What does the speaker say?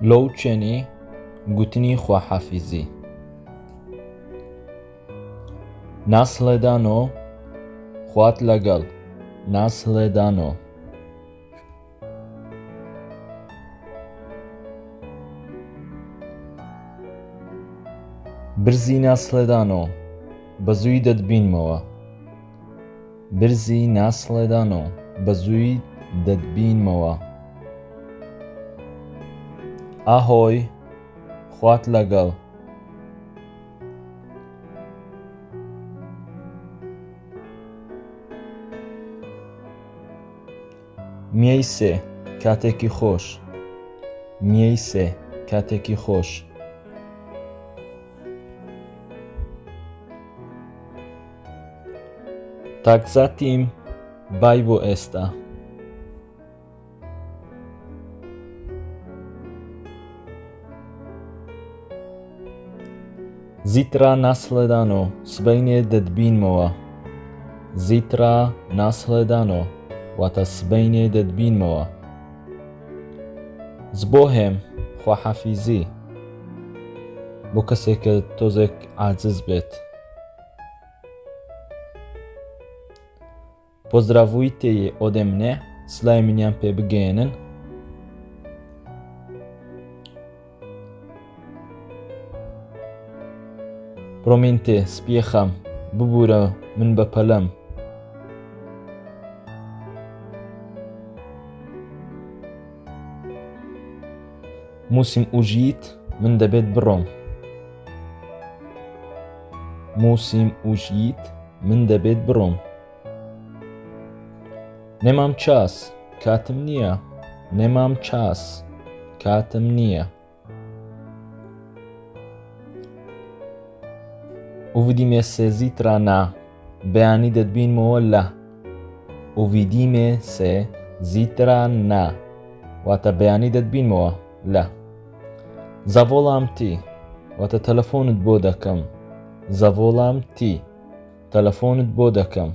لەو چێنی گوتنی خواحافیزی ناسڵێدانۆ خوات لەگەڵ ناسڵێدانۆ برزی ناسڵێدانۆ بەزووی دەتبینمەوە برزی ناسڵێدانۆ بەزووی دەتبینمەوە ئاهۆی خوات لەگەڵ میەی سێ کاتێکی خۆش میەی سێ کاتێکی خۆش تاکزاتیم بای بۆ ئێستا زیترا ناسڵێدانۆ سبەینێ دەتبینمەوە زیترا ناسڵێدانۆ واتە سبەینێ دەتبینمەوە زبۆهێم خواحافیزی بۆ کەسێک کە تۆزێک عاجز بێت Pozdrawujcie ode mnie, slaj mnie pebgenen. Promiňte, spiecham, bubura min bapalam. Musim ujit min debet brom. Musim ujit min debet brom. نەمام چاس کاتم نییە نەمام چاس کاتم نییە Uvidíme se zítra na بەیانی دەتبینمەوە لە Uvidíme se zítra na واتە بەیانی دەتبینمەوە لە Zavolam ti واتە تەلەفۆنت بۆ دەکەم Zavolam ti تەلەفۆنت بۆ دەکەم